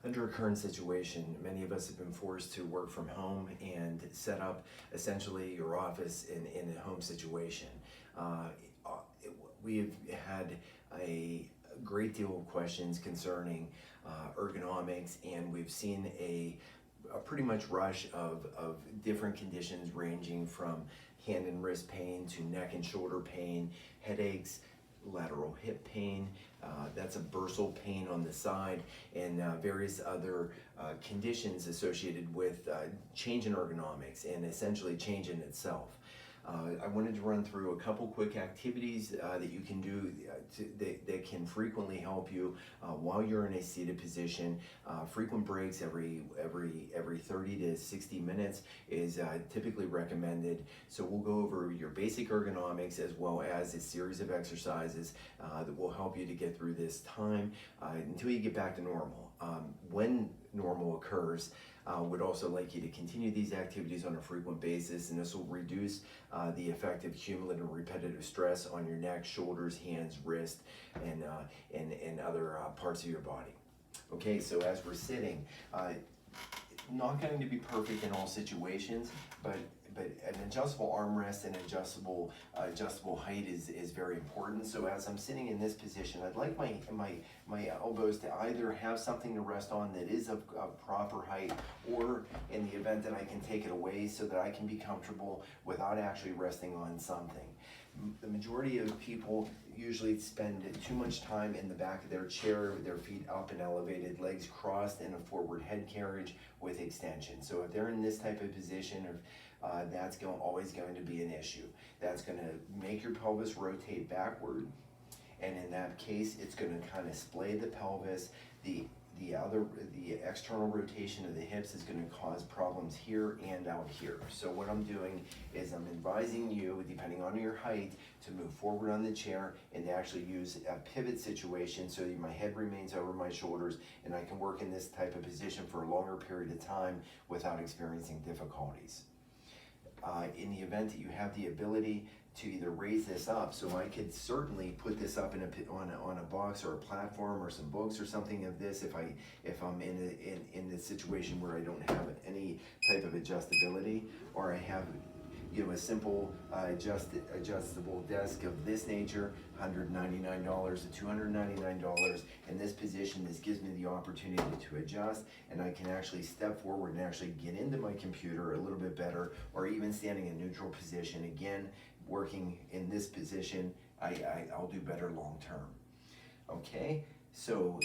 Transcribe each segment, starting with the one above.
Under our current situation, many of us have been forced to work from home and set up essentially your office in a home situation. Uh, we've had a great deal of questions concerning ergonomics, and we've seen a pretty much rush of different conditions ranging from hand and wrist pain to neck and shoulder pain, headaches, lateral hip pain, that's a bursal pain on the side, and various other conditions associated with change in ergonomics and essentially change in itself. I wanted to run through a couple quick activities that you can do that can frequently help you while you're in a seated position. Frequent breaks every 30 to 60 minutes is typically recommended. So we'll go over your basic ergonomics as well as a series of exercises that will help you to get through this time until you get back to normal. When normal occurs, would also like you to continue these activities on a frequent basis, and this will reduce the effect of cumulative and repetitive stress on your neck, shoulders, hands, wrist, and other parts of your body. Okay, so as we're sitting, not going to be perfect in all situations, but an adjustable armrest and adjustable height is very important. So as I'm sitting in this position, I'd like my elbows to either have something to rest on that is of proper height, or in the event that I can take it away so that I can be comfortable without actually resting on something. The majority of people usually spend too much time in the back of their chair with their feet up and elevated, legs crossed, in a forward head carriage with extension. So if they're in this type of position, that's always going to be an issue. That's going to make your pelvis rotate backward, and in that case, it's going to kind of splay the pelvis. The external rotation of the hips is going to cause problems here and out here. So what I'm doing is I'm advising you, depending on your height, to move forward on the chair and to actually use a pivot situation so my head remains over my shoulders and I can work in this type of position for a longer period of time without experiencing difficulties. In the event that you have the ability to either raise this up, so I could certainly put this up on a box or a platform or some books or something of this if I'm in the situation where I don't have any type of adjustability, or I have a simple adjustable desk of this nature, $199 to $299. In this position, this gives me the opportunity to adjust, and I can actually step forward and actually get into my computer a little bit better, or even standing in neutral position. Again, working in this position, I'll do better long term. Okay, so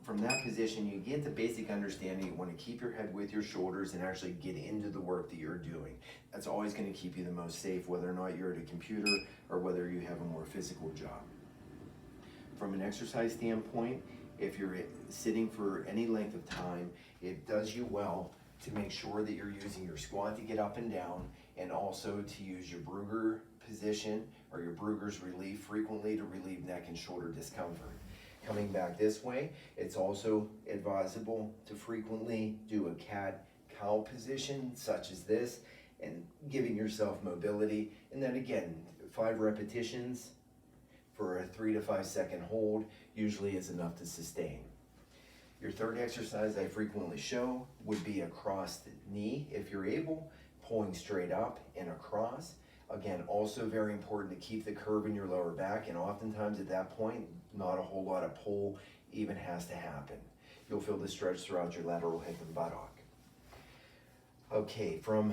from that position, you get the basic understanding. You want to keep your head with your shoulders and actually get into the work that you're doing. That's always going to keep you the most safe, whether or not you're at a computer or whether you have a more physical job. From an exercise standpoint, if you're sitting for any length of time, it does you well to make sure that you're using your squat to get up and down, and also to use your Brugger position or your Brugger's relief frequently to relieve neck and shoulder discomfort. Coming back this way, it's also advisable to frequently do a cat-cow position such as this, and giving yourself mobility. And then again, 5 repetitions for a 3 to 5 second hold usually is enough to sustain. Your third exercise I frequently show would be a crossed knee if you're able, pulling straight up and across. Again, also very important to keep the curve in your lower back, and oftentimes at that point, not a whole lot of pull even has to happen. You'll feel the stretch throughout your lateral hip and buttock. Okay, from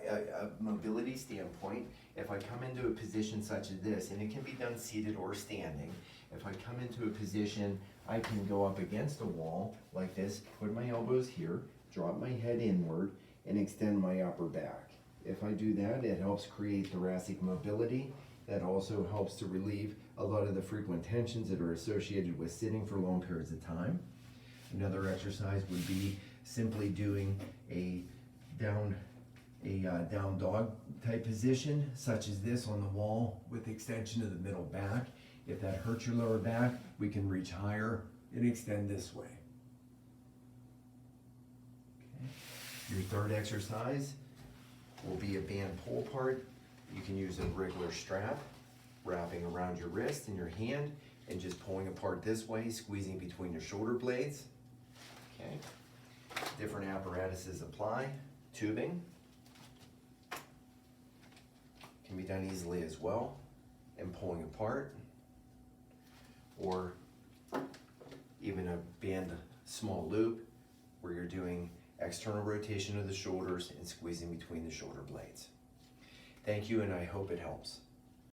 a mobility standpoint, if I come into a position such as this, and it can be done seated or standing, if I come into a position, I can go up against a wall like this, put my elbows here, drop my head inward, and extend my upper back. If I do that, it helps create thoracic mobility. That also helps to relieve a lot of the frequent tensions that are associated with sitting for long periods of time. Another exercise would be simply doing a down dog type position, such as this on the wall with extension of the middle back. If that hurts your lower back, we can reach higher and extend this way. Okay. Your third exercise will be a band pull part. You can use a Wriggler strap, wrapping around your wrist and your hand, and just pulling apart this way, squeezing between your shoulder blades. Okay. different apparatuses apply. Tubing can be done easily as well, and pulling apart, or even a band small loop where you're doing external rotation of the shoulders and squeezing between the shoulder blades. Thank you, and I hope it helps.